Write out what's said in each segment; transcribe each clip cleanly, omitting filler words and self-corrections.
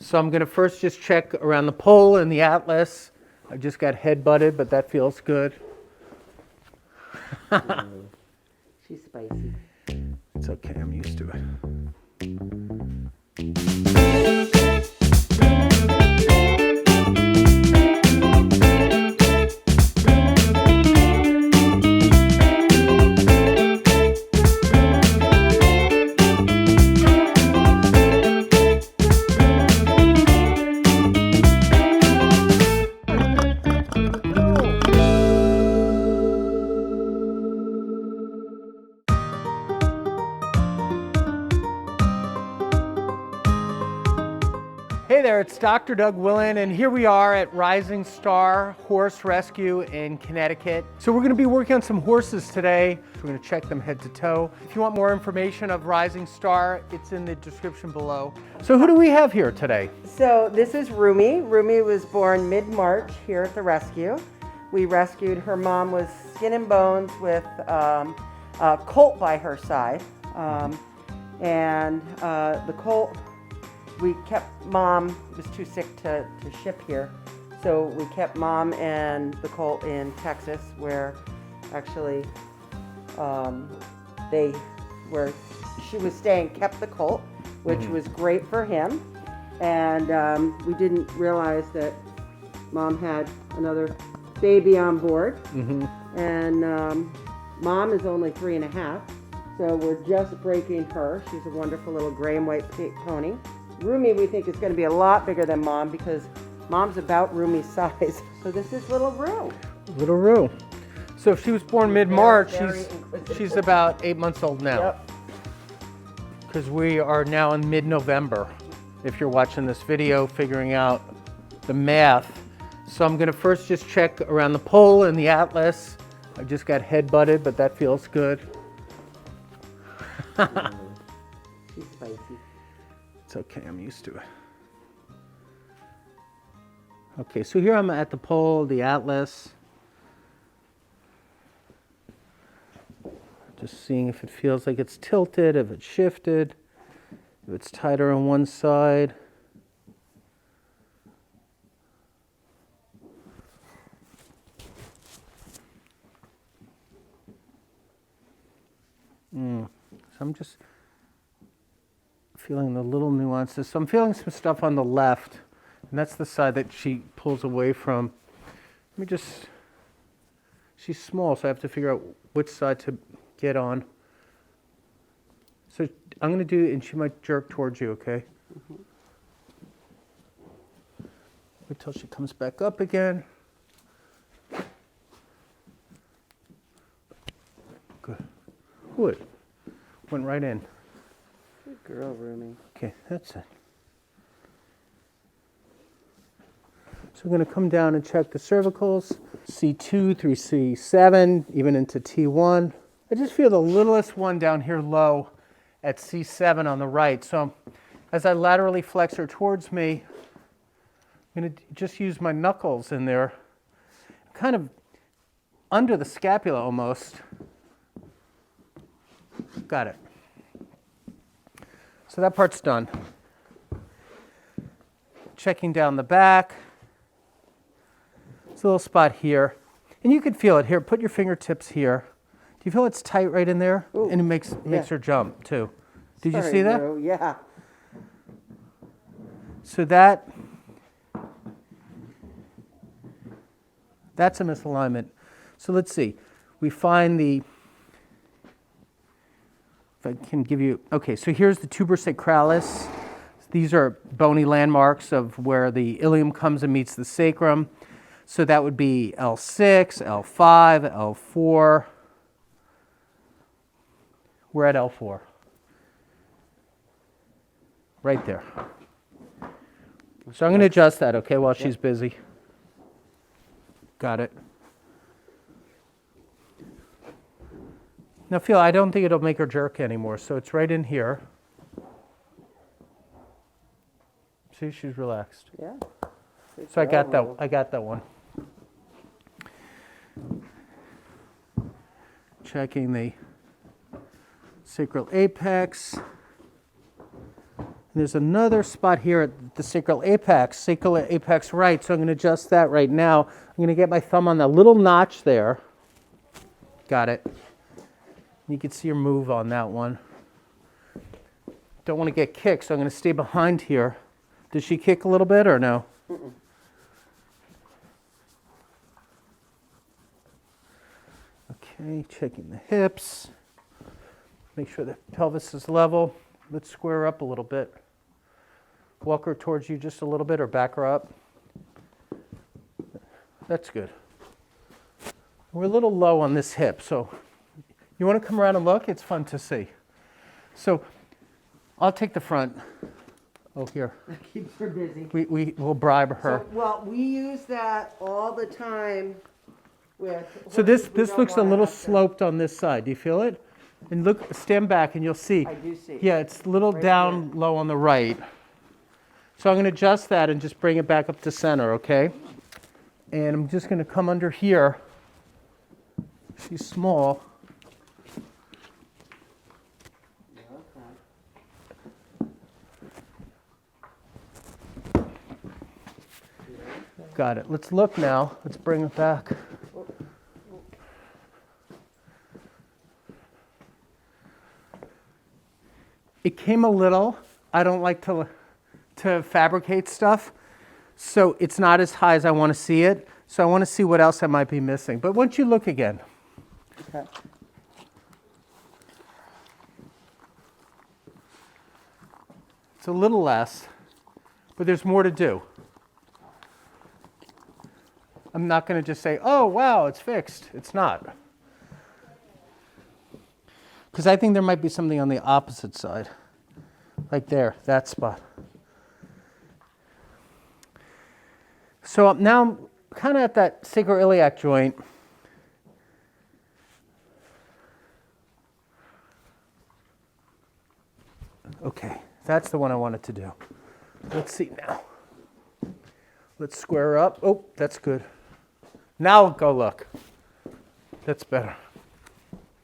So I'm going to first just check around the pole and the atlas. I just got head butted, but that feels good. She's spicy. It's okay, I'm used to it. Hey there, it's Dr. Doug Willen, and here we are at Rising Starr Horse Rescue in Connecticut. So we're going to be working on some horses today. We're going to check them head to toe. If you want more information of Rising Starr, it's in the description below. So who do we have here today? So this is Rumi. Rumi was born mid-March here at the rescue. We rescued, her mom was skin and bones with a colt by her side. The colt, we kept mom, was too sick to ship here. So we kept mom and the colt in Texas, where actually she was staying, kept the colt, which was great for him. And we didn't realize that mom had another baby on board. And mom is only 3.5, so we're just breaking her. She's a wonderful little gray and white pony. Rumi, we think, is going to be a lot bigger than mom because mom's about Rumi's size. So this is little Rue. Little Rue. So if she was born mid-March, she's about 8 months old now. Yep. Because we are now in mid-November. If you're watching this video, figuring out the math. So I'm going to first just check around the pole and the atlas. I just got head butted, but that feels good. She's spicy. It's okay, I'm used to it. Okay, so here I'm at the pole, the atlas. Just seeing if it feels like it's tilted, if it's shifted, if it's tighter on one side. So I'm just feeling the little nuances. So I'm feeling some stuff on the left, and that's the side that she pulls away from. Let me just, she's small, so I have to figure out which side to get on. So I'm going to do, and she might jerk towards you, okay? Wait till she comes back up again. Good. Good. Went right in. Good girl, Rumi. Okay, that's it. So we're going to come down and check the cervicals, C2 through C7, even into T1. I just feel the littlest one down here low at C7 on the right. So as I laterally flex her towards me, I'm going to just use my knuckles in there, kind of under the scapula almost. Got it. So that part's done. Checking down the back. It's a little spot here. And you can feel it here. Put your fingertips here. Do you feel it's tight right in there? Ooh, and it makes her jump too. Did you Sorry, see that? Rue. Yeah. So that's a misalignment. So let's see. We find the, if I can give you, okay, so here's the tuber sacralis. These are bony landmarks of where the ilium comes and meets the sacrum. So that would be L6, L5, L4. We're at L4. Right there. So I'm going to adjust that, okay, while she's busy. Got it. Now feel, I don't think it'll make her jerk anymore, so it's right in here. See, she's relaxed. Yeah. So I got that one. Checking the sacral apex. there's another spot here at the sacral apex right, so I'm going to adjust that right now. I'm going to get my thumb on that little notch there. Got it. You can see her move on that one. Don't want to get kicked, so I'm going to stay behind here. Does she kick a little bit or no? Mm-mm. Okay, checking the hips. Make sure the pelvis is level. Let's square her up a little bit. Walk her towards you just a little bit or back her up. That's good. We're a little low on this hip, so you want to come around and look? It's fun to see. So I'll take the front. Oh, here. That keeps her busy. We'll bribe her. So, well, we use that all the time with. So this horses we don't looks a wanna little have to- sloped on this side. Do you feel it? And look, stand back and you'll see. I do see. Yeah, it's a little Right down low on the right. So I'm going to adjust that and just bring it back up to center, okay? And I'm just going to come under here. She's small. Got it. Let's look now. Let's bring it back. It came a little. I don't like to fabricate stuff, so it's not as high as I want to see it. So I want to see what else I might be missing. But once you look again. Okay. It's a little less, but there's more to do. I'm not going to just say, oh, wow, it's fixed. It's not. Because I think there might be something on the opposite side. Like there, that spot. So now I'm kind of at that sacroiliac joint. Okay, that's the one I wanted to do. Let's see now. Let's square her up. Oh, that's good. Now go look. That's better.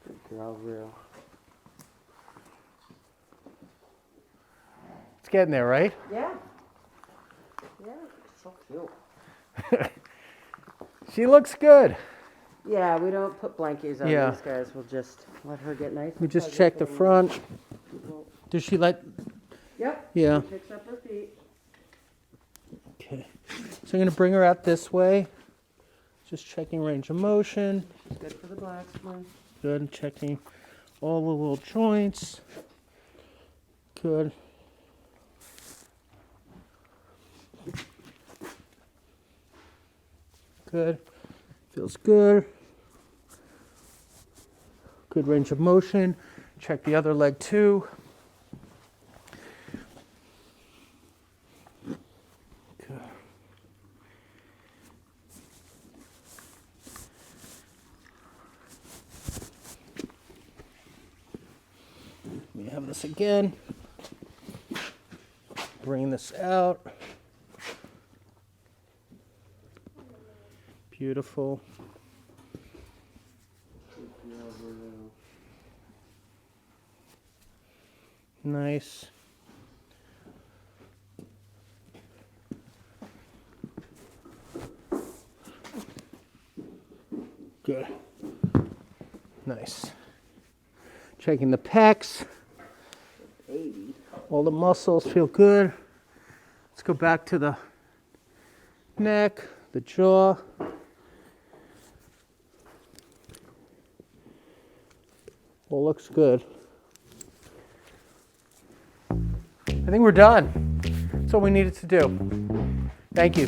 Good girl, real. It's getting there, right? Yeah. Yeah, so cute. She looks good. Yeah, we don't put blankies on Yeah. these guys. We'll just let her get nice. We and just fuzzy check the for front. people. Does she let? Yep. Yeah. She picks up her feet. Okay. So I'm going to bring her out this way. Just checking range of motion. She's good for the blacksmith. Good. Checking all the little joints. Good. Good. Feels good. Good range of motion. Check the other leg too. Good. We have this again. Bring this out. Beautiful. Nice. Good. Nice. Checking the pecs. Baby. All the muscles feel good. Let's go back to the neck, the jaw. All looks good. I think we're done. That's all we needed to do. Thank you.